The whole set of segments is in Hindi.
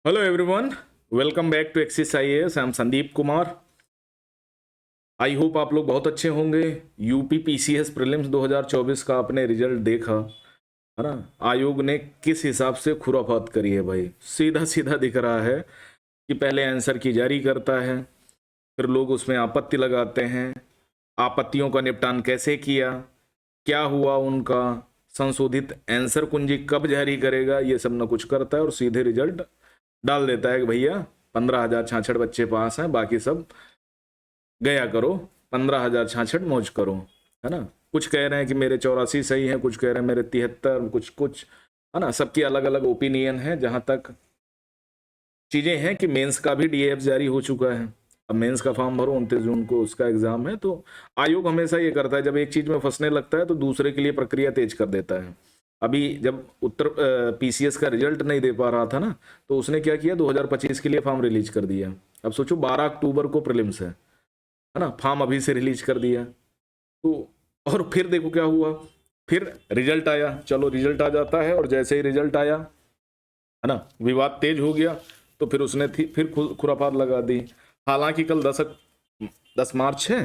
Hello everyone, welcome back to Axis IAS. I am Sandeep Kumar. I hope आप लोग बहुत अच्छे होंगे। यूपी पीसीएस प्रीलिम्स 2024 का आपने रिजल्ट देखा है ना। आयोग ने किस हिसाब से खुराफात करी है भाई, सीधा सीधा दिख रहा है कि पहले आंसर की जारी करता है, फिर लोग उसमें आपत्ति लगाते हैं। आपत्तियों का निपटान कैसे किया, क्या हुआ, उनका संशोधित आंसर कुंजी कब जारी करेगा, ये सब ना कुछ करता है और सीधे रिजल्ट डाल देता है कि भैया 15,066 बच्चे पास हैं, बाकी सब गया करो, 15,066 मौज करो, है ना। कुछ कह रहे हैं कि मेरे 84 सही है, कुछ कह रहे हैं मेरे 73, कुछ कुछ, है ना। सबकी अलग अलग ओपिनियन है। जहां तक चीजें हैं कि मेंस का भी डीएफ जारी हो चुका है। अब मेंस का फॉर्म भरो, 29 जून को उसका एग्जाम है। तो आयोग हमेशा ये करता है, जब एक चीज में फंसने लगता है तो दूसरे के लिए प्रक्रिया तेज कर देता है। अभी जब उत्तर पीसीएस का रिजल्ट नहीं दे पा रहा था ना, तो उसने क्या किया, 2025 के लिए फॉर्म रिलीज कर दिया। अब सोचो 12 अक्टूबर को प्रीलिम्स है ना, फॉर्म अभी से रिलीज कर दिया। तो और फिर देखो क्या हुआ, फिर रिजल्ट आया। चलो रिजल्ट आ जाता है और जैसे ही रिजल्ट आया, है ना, विवाद तेज हो गया। तो फिर उसने फिर खुरापात लगा दी। हालांकि कल 10 मार्च है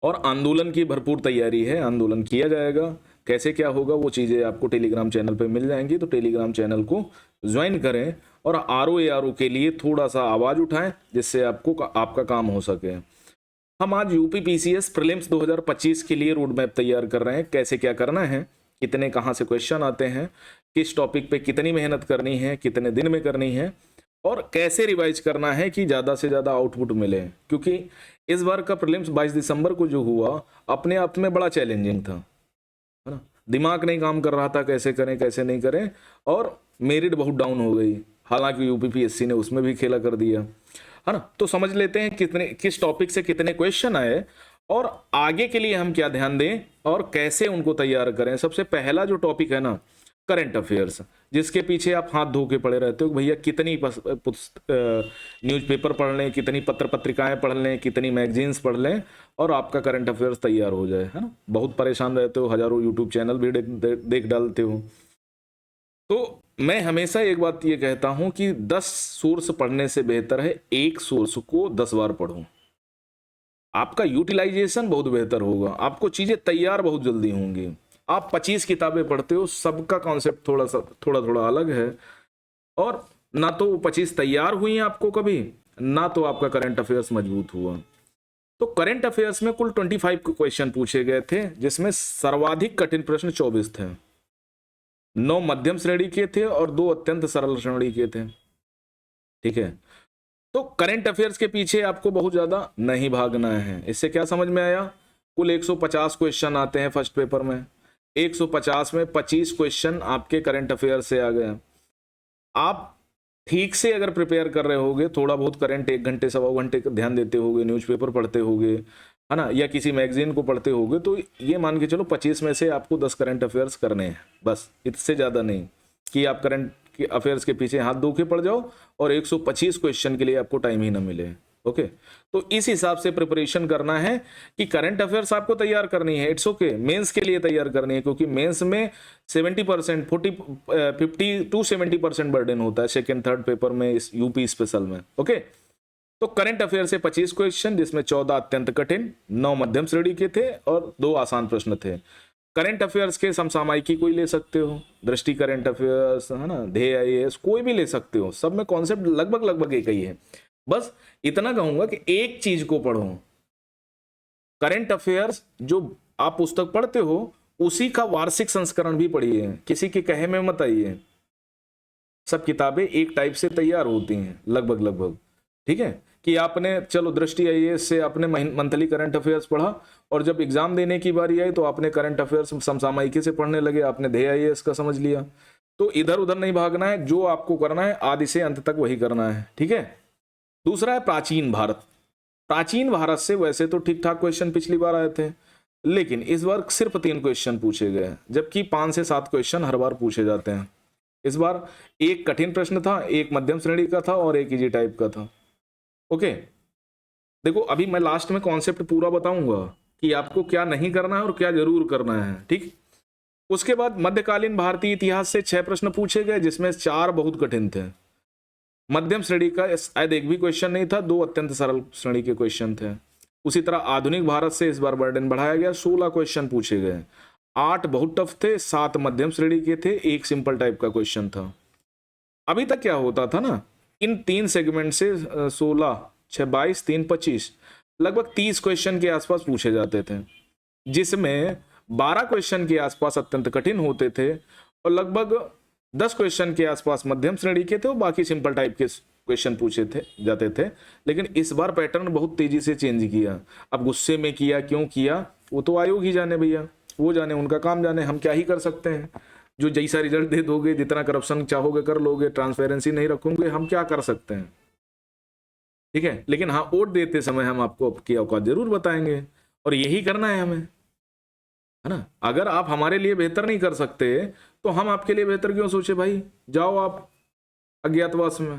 और आंदोलन की भरपूर तैयारी है। आंदोलन किया जाएगा। कैसे क्या होगा वो चीज़ें आपको टेलीग्राम चैनल पे मिल जाएंगी, तो टेलीग्राम चैनल को ज्वाइन करें और आरओ के लिए थोड़ा सा आवाज़ उठाएं, जिससे आपका काम हो सके। हम आज यूपी पीसीएस प्रीलिम्स 2025 के लिए रोड मैप तैयार कर रहे हैं। कैसे क्या करना है, कितने कहाँ से क्वेश्चन आते हैं, किस टॉपिक पे कितनी मेहनत करनी है, कितने दिन में करनी है, और कैसे रिवाइज करना है कि ज़्यादा से ज़्यादा आउटपुट मिले। क्योंकि इस बार का प्रीलिम्स 22 दिसंबर को जो हुआ, अपने आप में बड़ा चैलेंजिंग था, है ना। दिमाग नहीं काम कर रहा था, कैसे करें कैसे नहीं करें, और मेरिट बहुत डाउन हो गई। हालांकि यूपीपीएससी ने उसमें भी खेला कर दिया, है ना। तो समझ लेते हैं किस टॉपिक से कितने क्वेश्चन आए और आगे के लिए हम क्या ध्यान दें और कैसे उनको तैयार करें। सबसे पहला जो टॉपिक है ना, करंट अफेयर्स, जिसके पीछे आप हाथ धो के पड़े रहते हो भैया, कितनी न्यूज़पेपर पढ़ लें, कितनी पत्र पत्रिकाएं पढ़ लें, कितनी मैगजीन्स पढ़ लें और आपका करंट अफेयर्स तैयार हो जाए, है ना। बहुत परेशान रहते हो, हजारों यूट्यूब चैनल भी देख डालते हो। तो मैं हमेशा एक बात ये कहता हूं कि 10 सोर्स पढ़ने से बेहतर है एक सोर्स को 10 बार पढ़ो। आपका यूटिलाइजेशन बहुत बेहतर होगा, आपको चीजें तैयार बहुत जल्दी होंगी। आप 25 किताबें पढ़ते हो, सबका कॉन्सेप्ट थोड़ा अलग है, और ना तो वो 25 तैयार हुई हैं आपको कभी, ना तो आपका करंट अफेयर्स मजबूत हुआ। तो करंट अफेयर्स में कुल 25 क्वेश्चन पूछे गए थे, जिसमें सर्वाधिक कठिन प्रश्न 24 थे। 9 मध्यम श्रेणी के थे और 2 अत्यंत सरल श्रेणी के थे। ठीक है, तो करंट अफेयर्स के पीछे आपको बहुत ज्यादा नहीं भागना है। इससे क्या समझ में आया, कुल 150 क्वेश्चन आते हैं फर्स्ट पेपर में। 150 में 25 क्वेश्चन आपके करंट अफेयर से आ गए। आप ठीक से अगर प्रिपेयर कर रहे होगे, थोड़ा बहुत करंट 1 घंटे सवा घंटे ध्यान देते होगे, न्यूज़पेपर पढ़ते होगे, है ना, या किसी मैगजीन को पढ़ते होगे, तो ये मान के चलो 25 में से आपको 10 करंट अफेयर्स करने हैं, बस। इससे ज़्यादा नहीं कि आप करंट अफेयर्स के पीछे हाथ धो के पड़ जाओ और 125 क्वेश्चन के लिए आपको टाइम ही ना मिले। ओके, तो इस हिसाब से प्रिपरेशन करना है कि करंट अफेयर्स आपको तैयार करनी है। इट्स ओके, मेंस के लिए तैयार करनी है, क्योंकि मेंस में 70% 50 to 70% बर्डन होता है सेकेंड थर्ड पेपर में, इस यूपी स्पेशल में। ओके, तो करंट अफेयर से 25 क्वेश्चन, जिसमें 14 अत्यंत कठिन, 9 मध्यम श्रेणी के थे और 2 आसान प्रश्न थे। करंट अफेयर्स के समसामयिकी कोई ले सकते हो, दृष्टि करंट अफेयर्स, है ना, ध्येय आईएएस, कोई भी ले सकते हो। सब में कॉन्सेप्ट लगभग एक ही है। बस इतना कहूंगा कि एक चीज को पढ़ो, करंट अफेयर्स जो आप पुस्तक पढ़ते हो उसी का वार्षिक संस्करण भी पढ़िए, किसी के कहे में मत आइए। सब किताबें एक टाइप से तैयार होती हैं लगभग। ठीक है, कि आपने चलो दृष्टि आईएएस से आपने मंथली करंट अफेयर्स पढ़ा और जब एग्जाम देने की बारी आई तो आपने करंट अफेयर्स समसामयिकी से पढ़ने लगे, आपने ध्येय आईएएस का समझ लिया। तो इधर उधर नहीं भागना है, जो आपको करना है आदि से अंत तक वही करना है। ठीक है, दूसरा है प्राचीन भारत। प्राचीन भारत से वैसे तो ठीक ठाक क्वेश्चन पिछली बार आए थे, लेकिन इस बार सिर्फ 3 क्वेश्चन पूछे गए, जबकि 5 से 7 क्वेश्चन हर बार पूछे जाते हैं। इस बार एक कठिन प्रश्न था, एक मध्यम श्रेणी का था और एक इजी टाइप का था। ओके, देखो अभी मैं लास्ट में कॉन्सेप्ट पूरा बताऊंगा कि आपको क्या नहीं करना है और क्या जरूर करना है। ठीक, उसके बाद मध्यकालीन भारतीय इतिहास से 6 प्रश्न पूछे गए, जिसमें 4 बहुत कठिन थे। मध्यम श्रेणी का शायद एक भी क्वेश्चन नहीं था, 2 अत्यंत सरल श्रेणी के क्वेश्चन थे। उसी तरह आधुनिक भारत से इस बार बर्डन बढ़ाया गया, 16 क्वेश्चन पूछे गए, 8 बहुत टफ थे, 7 मध्यम श्रेणी के थे, 1 सिंपल टाइप का क्वेश्चन था। अभी तक क्या होता था ना, इन 3 सेगमेंट से 16, 6, 22, 3, 25 लगभग 30 क्वेश्चन के आसपास पूछे जाते थे, जिसमें 12 क्वेश्चन के आसपास अत्यंत कठिन होते थे और लगभग 10 क्वेश्चन के आसपास मध्यम श्रेणी के थे और बाकी सिंपल टाइप के क्वेश्चन पूछे जाते थे। लेकिन इस बार पैटर्न बहुत तेजी से चेंज किया। अब गुस्से में किया, क्यों किया, वो तो आयोग ही जाने भैया, वो जाने, उनका काम जाने, हम क्या ही कर सकते हैं। जो जैसा रिजल्ट दे दोगे, जितना करप्शन चाहोगे कर लोगे, ट्रांसपेरेंसी नहीं रखोगे, हम क्या कर सकते हैं, ठीक है। लेकिन हाँ, वोट देते समय हम आपको आपकी औकात जरूर बताएंगे और यही करना है हमें, है ना। अगर आप हमारे लिए बेहतर नहीं कर सकते तो हम आपके लिए बेहतर क्यों सोचे भाई, जाओ आप अज्ञातवास में,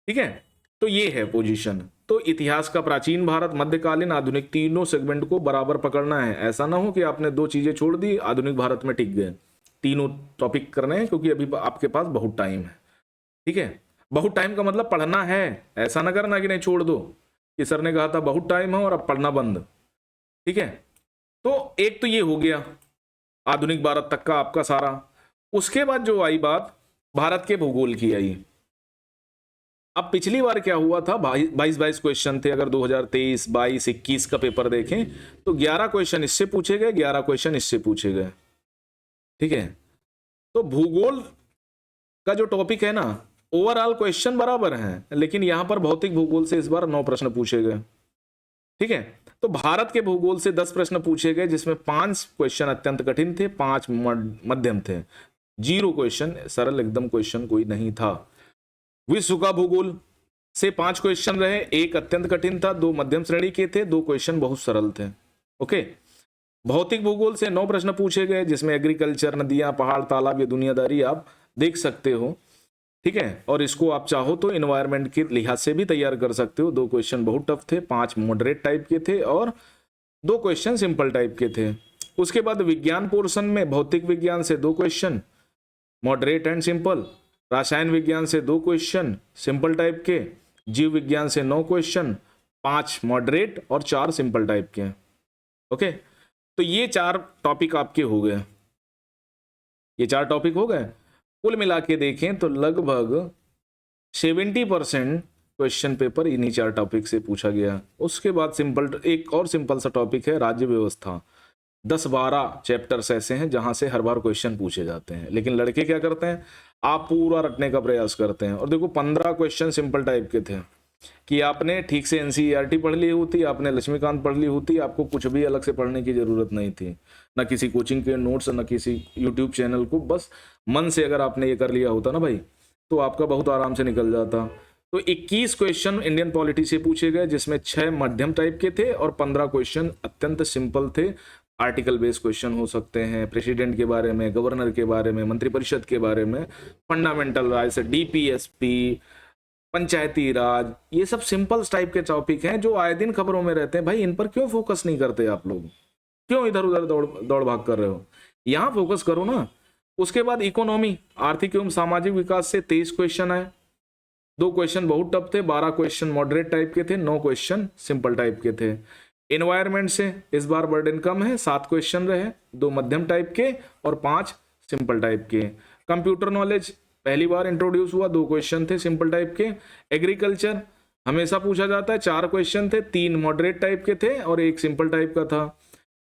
ठीक है। तो ये है पोजीशन। तो इतिहास का प्राचीन भारत, मध्यकालीन, आधुनिक, तीनों सेगमेंट को बराबर पकड़ना है। ऐसा ना हो कि आपने 2 चीजें छोड़ दी, आधुनिक भारत में टिक गए। तीनों टॉपिक करने हैं क्योंकि अभी आपके पास बहुत टाइम है, ठीक है। बहुत टाइम का मतलब पढ़ना है, ऐसा ना करना कि नहीं छोड़ दो कि सर ने कहा था बहुत टाइम है और अब पढ़ना बंद, ठीक है। तो एक तो ये हो गया आधुनिक भारत तक का आपका सारा। उसके बाद जो आई बात भारत के भूगोल की आई। अब पिछली बार क्या हुआ था, 22 क्वेश्चन थे। अगर 2023, 22, 21 का पेपर देखें तो 11 क्वेश्चन इससे पूछे गए, 11 क्वेश्चन इससे पूछे गए, ठीक है। तो भूगोल का जो टॉपिक है ना, ओवरऑल क्वेश्चन बराबर हैं, लेकिन यहां पर भौतिक भूगोल से इस बार 9 प्रश्न पूछे गए, ठीक है। तो भारत के भूगोल से 10 प्रश्न पूछे गए, जिसमें 5 क्वेश्चन अत्यंत कठिन थे, 5 मध्यम थे, 0 क्वेश्चन सरल एकदम क्वेश्चन कोई नहीं था। विश्व का भूगोल से 5 क्वेश्चन रहे, 1 अत्यंत कठिन था, 2 मध्यम श्रेणी के थे, 2 क्वेश्चन बहुत सरल थे, ओके। भौतिक भूगोल से 9 प्रश्न पूछे गए, जिसमें एग्रीकल्चर, नदियां, पहाड़, तालाब, ये दुनियादारी आप देख सकते हो, ठीक है। और इसको आप चाहो तो इन्वायरमेंट के लिहाज से भी तैयार कर सकते हो। 2 क्वेश्चन बहुत टफ थे, 5 मॉडरेट टाइप के थे और 2 क्वेश्चन सिंपल टाइप के थे। उसके बाद विज्ञान पोर्शन में भौतिक विज्ञान से 2 क्वेश्चन मॉडरेट एंड सिंपल, रसायन विज्ञान से 2 क्वेश्चन सिंपल टाइप के, जीव विज्ञान से 9 क्वेश्चन, 5 मॉडरेट और 4 सिंपल टाइप के, ओके। तो ये 4 टॉपिक आपके हो गए, ये 4 टॉपिक हो गए। कुल मिला के देखें तो लगभग 70% क्वेश्चन पेपर इन्हीं 4 टॉपिक से पूछा गया। उसके बाद सिंपल, एक और सिंपल सा टॉपिक है राज्य व्यवस्था। 10-12 चैप्टर्स ऐसे हैं जहां से हर बार क्वेश्चन पूछे जाते हैं, लेकिन लड़के क्या करते हैं, आप पूरा रटने का प्रयास करते हैं। और देखो 15 क्वेश्चन सिंपल टाइप के थे कि आपने ठीक से एनसीईआरटी पढ़ ली होती, आपने लक्ष्मीकांत पढ़ ली होती, आपको कुछ भी अलग से पढ़ने की जरूरत नहीं थी, ना किसी कोचिंग के नोट्स, ना किसी यूट्यूब चैनल को। बस मन से अगर आपने ये कर लिया होता ना भाई, तो आपका बहुत आराम से निकल जाता। तो 21 क्वेश्चन इंडियन पॉलिटी से पूछे गए, जिसमें 6 मध्यम टाइप के थे और 15 क्वेश्चन अत्यंत सिंपल थे। आर्टिकल बेस्ड क्वेश्चन हो सकते हैं, प्रेसिडेंट के बारे में, गवर्नर के बारे में, मंत्रिपरिषद के बारे में, फंडामेंटल राइट्स, डीपीएसपी, पंचायती राज, ये सब सिंपल टाइप के टॉपिक हैं जो आए दिन खबरों में रहते हैं। भाई इन पर क्यों फोकस नहीं करते आप लोग, क्यों इधर उधर दौड़ भाग कर रहे हो, यहां फोकस करो ना। उसके बाद इकोनॉमी, आर्थिक एवं सामाजिक विकास से 23 क्वेश्चन आए, 2 क्वेश्चन बहुत टफ थे, 12 क्वेश्चन मॉडरेट टाइप के थे, 9 क्वेश्चन सिंपल टाइप के थे। एनवायरमेंट से इस बार बर्डन कम है, 7 क्वेश्चन रहे, 2 मध्यम टाइप के और 5 सिंपल टाइप के। कंप्यूटर नॉलेज पहली बार इंट्रोड्यूस हुआ, 2 क्वेश्चन थे सिंपल टाइप के। एग्रीकल्चर हमेशा पूछा जाता है, 4 क्वेश्चन थे, 3 मॉडरेट टाइप के थे और 1 सिंपल टाइप का था।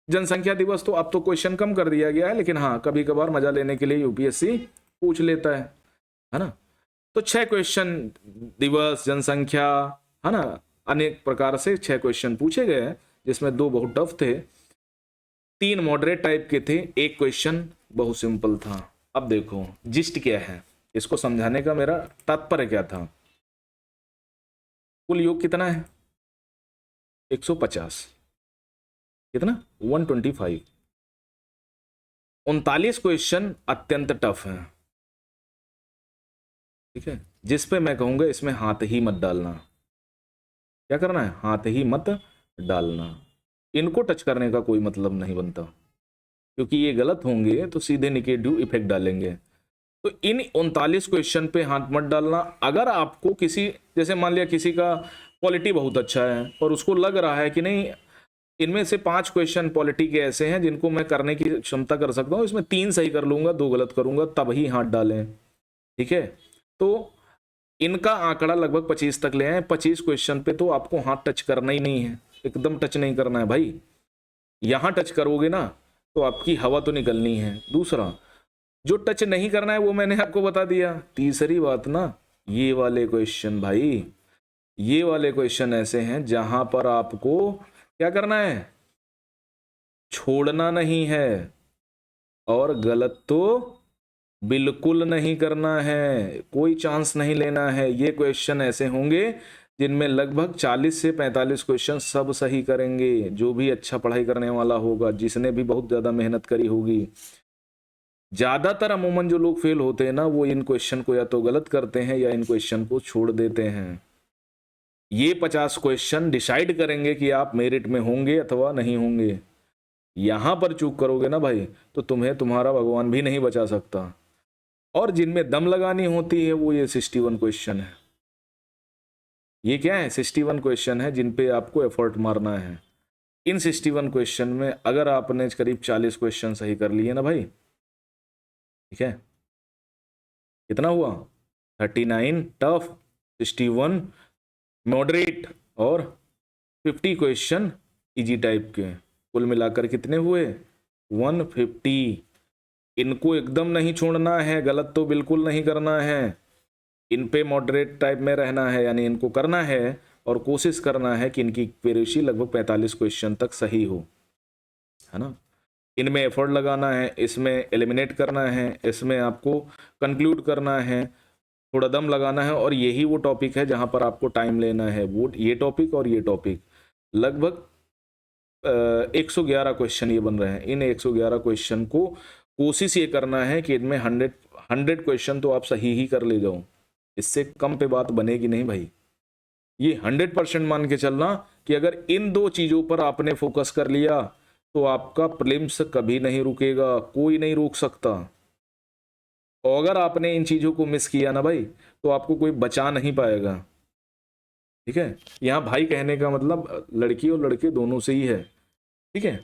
जनसंख्या दिवस तो अब तो क्वेश्चन कम कर दिया गया है, लेकिन हाँ कभी कभार मजा लेने के लिए यूपीएससी पूछ लेता है ना। तो 6 क्वेश्चन दिवस, जनसंख्या, है ना, अनेक प्रकार से 6 क्वेश्चन पूछे गए, जिसमें 2 बहुत टफ थे, 3 मॉडरेट टाइप के थे, 1 क्वेश्चन बहुत सिंपल था। अब देखो जिस्ट क्या है, इसको समझाने का मेरा तात्पर्य क्या था। कुल योग कितना है, 150, कितना 125, 39 क्वेश्चन अत्यंत टफ है, ठीक है, जिस पे मैं कहूंगा इसमें हाथ ही मत डालना। क्या करना है, हाथ ही मत डालना, इनको टच करने का कोई मतलब नहीं बनता, क्योंकि ये गलत होंगे तो सीधे निगेटिव इफेक्ट डालेंगे। तो इन 39 क्वेश्चन पे हाथ मत डालना। अगर आपको किसी, जैसे मान लिया किसी का पॉलिटी बहुत अच्छा है और उसको लग रहा है कि नहीं इनमें से 5 क्वेश्चन पॉलिटी के ऐसे हैं जिनको मैं करने की क्षमता कर सकता हूँ, इसमें 3 सही कर लूंगा 2 गलत करूंगा, तब ही हाथ डालें। ठीक है, तो इनका आंकड़ा लगभग 25 तक ले आए। 25 क्वेश्चन पे तो आपको हाथ टच करना ही नहीं है, एकदम टच नहीं करना है भाई। यहां टच करोगे ना तो आपकी हवा तो निकलनी है। दूसरा जो टच नहीं करना है वो मैंने आपको बता दिया। तीसरी बात ना, ये वाले क्वेश्चन भाई, ये वाले क्वेश्चन ऐसे हैं जहां पर आपको क्या करना है, छोड़ना नहीं है और गलत तो बिल्कुल नहीं करना है, कोई चांस नहीं लेना है। ये क्वेश्चन ऐसे होंगे जिनमें लगभग 40 से 45 क्वेश्चन सब सही करेंगे। जो भी अच्छा पढ़ाई करने वाला होगा, जिसने भी बहुत ज्यादा मेहनत करी होगी। ज्यादातर अमूमन जो लोग फेल होते हैं ना, वो इन क्वेश्चन को या तो गलत करते हैं या इन क्वेश्चन को छोड़ देते हैं। ये 50 क्वेश्चन डिसाइड करेंगे कि आप मेरिट में होंगे अथवा नहीं होंगे। यहां पर चूक करोगे ना भाई तो तुम्हें तुम्हारा भगवान भी नहीं बचा सकता। और जिनमें दम लगानी होती है वो ये 61 क्वेश्चन है। ये क्या है, 61 क्वेश्चन है जिन पे आपको एफर्ट मारना है। इन 61 क्वेश्चन में अगर आपने करीब 40 क्वेश्चन सही कर लिए ना भाई, ठीक है, कितना हुआ, 39 टफ, 61 मॉडरेट और 50 क्वेश्चन इजी टाइप के, कुल मिलाकर कितने हुए, 150। इनको एकदम नहीं छोड़ना है, गलत तो बिल्कुल नहीं करना है। इन पे मॉडरेट टाइप में रहना है, यानी इनको करना है और कोशिश करना है कि इनकी एक्यूरेसी लगभग 45 क्वेश्चन तक सही हो, है ना। इनमें एफर्ट लगाना है, इसमें एलिमिनेट करना है, इसमें आपको कंक्लूड करना है, थोड़ा दम लगाना है। और यही वो टॉपिक है जहां पर आपको टाइम लेना है। वो ये टॉपिक और ये टॉपिक लगभग 111 क्वेश्चन ये बन रहे हैं। इन 111 क्वेश्चन को कोशिश ये करना है कि इनमें 100 क्वेश्चन तो आप सही ही कर ले जाओ। इससे कम पे बात बनेगी नहीं भाई। ये 100% मान के चलना कि अगर इन 2 चीजों पर आपने फोकस कर लिया तो आपका प्रीलिम्स कभी नहीं रुकेगा, कोई नहीं रोक सकता। और अगर आपने इन चीजों को मिस किया ना भाई तो आपको कोई बचा नहीं पाएगा। ठीक है, यहाँ भाई कहने का मतलब लड़की और लड़के दोनों से ही है। ठीक है,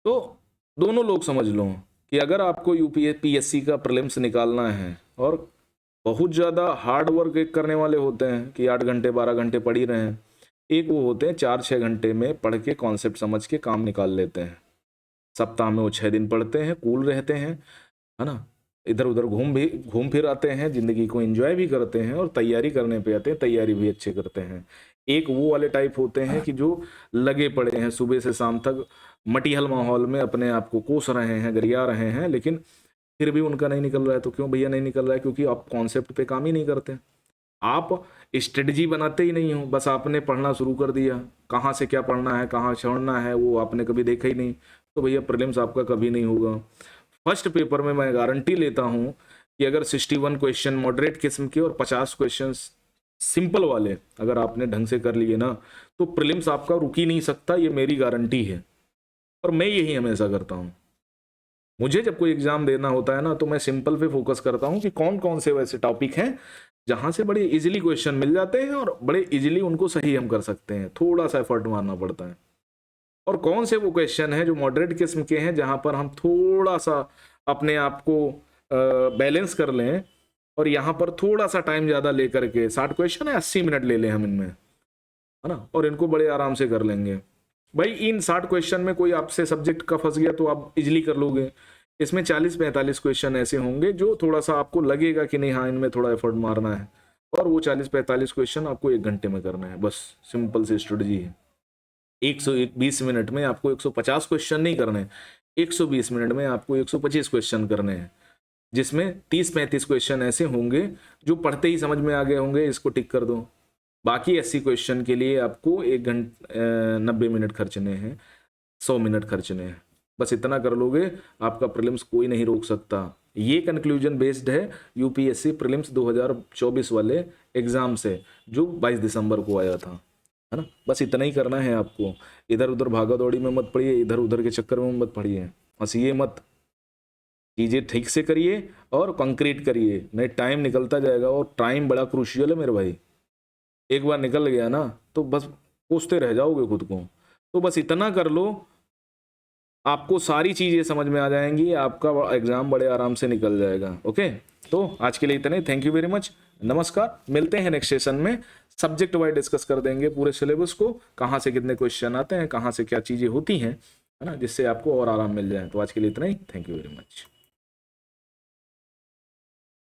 तो दोनों लोग समझ लो कि अगर आपको यूपीएससी का प्रीलिम्स निकालना है, और बहुत ज़्यादा हार्ड वर्क एक करने वाले होते हैं कि 8 घंटे 12 घंटे पढ़ ही रहे हैं, एक वो होते हैं 4-6 घंटे में पढ़ के कॉन्सेप्ट समझ के काम निकाल लेते हैं। सप्ताह में वो 6 दिन पढ़ते हैं, कूल रहते हैं, है ना, इधर उधर घूम फिर आते हैं, जिंदगी को एंजॉय भी करते हैं और तैयारी करने पे आते हैं, तैयारी भी अच्छे करते हैं। एक वो वाले टाइप होते हैं कि जो लगे पड़े हैं सुबह से शाम तक मटिहल माहौल में, अपने आप को कोस रहे हैं, गरिया रहे हैं, लेकिन फिर भी उनका नहीं निकल रहा है। तो क्यों भैया नहीं निकल रहा है? क्योंकि आप कॉन्सेप्ट पे काम ही नहीं करते, आप स्ट्रेटजी बनाते ही नहीं हो। बस आपने पढ़ना शुरू कर दिया, कहाँ से क्या पढ़ना है, कहाँ छोड़ना है, वो आपने कभी देखा ही नहीं। तो भैया प्रीलिम्स आपका कभी नहीं होगा। फर्स्ट पेपर में मैं गारंटी लेता हूं कि अगर 61 क्वेश्चन मॉडरेट किस्म के और 50 क्वेश्चन सिंपल वाले अगर आपने ढंग से कर लिए ना तो प्रीलिम्स आपका रुक ही नहीं सकता, ये मेरी गारंटी है। और मैं यही हमेशा करता हूं। मुझे जब कोई एग्जाम देना होता है ना तो मैं सिंपल पे फोकस करता हूं कि कौन कौन से वैसे टॉपिक हैं जहां से बड़े इजीली क्वेश्चन मिल जाते हैं और बड़े इजीली उनको सही हम कर सकते हैं, थोड़ा सा एफर्ट मारना पड़ता है। और कौन से वो क्वेश्चन है जो मॉडरेट किस्म के हैं जहां पर हम थोड़ा सा अपने आप को बैलेंस कर लें और यहाँ पर थोड़ा सा टाइम ज़्यादा लेकर के, 60 क्वेश्चन है, 80 मिनट ले लें हम इनमें, है ना, और इनको बड़े आराम से कर लेंगे। भाई इन 60 क्वेश्चन में कोई आपसे सब्जेक्ट का फंस गया तो आप इजिली कर लोगे। इसमें 40-45 क्वेश्चन ऐसे होंगे जो थोड़ा सा आपको लगेगा कि नहीं हाँ इनमें थोड़ा एफर्ट मारना है, और वो 40-45 क्वेश्चन आपको 1 घंटे में करना है। बस सिंपल सी स्ट्रेटजी है। 120 मिनट में आपको 150 क्वेश्चन नहीं करने, 120 मिनट में आपको 125 क्वेश्चन करने हैं, जिसमें 30-35 क्वेश्चन ऐसे होंगे जो पढ़ते ही समझ में आ गए होंगे, इसको टिक कर दो। बाकी 80 क्वेश्चन के लिए आपको 1 घंटे 90 मिनट खर्चने हैं, 100 मिनट खर्चने हैं। बस इतना कर लोगे, आपका प्रीलिम्स कोई नहीं रोक सकता। ये कंक्लूजन बेस्ड है यूपीएससी प्रीलिम्स 2024 वाले एग्जाम से जो 22 दिसंबर को आया था, है ना। बस इतना ही करना है आपको। इधर उधर भागा दौड़ी में मत पड़िए, इधर उधर के चक्कर में मत पड़िए, हंसिए मत। चीज़ें ठीक से करिए और कंक्रीट करिए, नहीं टाइम निकलता जाएगा और टाइम बड़ा क्रूशियल है मेरे भाई। एक बार निकल गया ना तो बस कोसते रह जाओगे खुद को। तो बस इतना कर लो, आपको सारी चीज़ें समझ में आ जाएंगी, आपका एग्जाम बड़े आराम से निकल जाएगा। ओके, तो आज के लिए इतना ही। थैंक यू वेरी मच, नमस्कार। मिलते हैं नेक्स्ट सेशन में, सब्जेक्ट वाइज डिस्कस कर देंगे पूरे सिलेबस को, कहाँ से कितने क्वेश्चन आते हैं, कहाँ से क्या चीज़ें होती हैं, है ना, जिससे आपको और आराम मिल जाए। तो आज के लिए इतना ही, थैंक यू वेरी मच।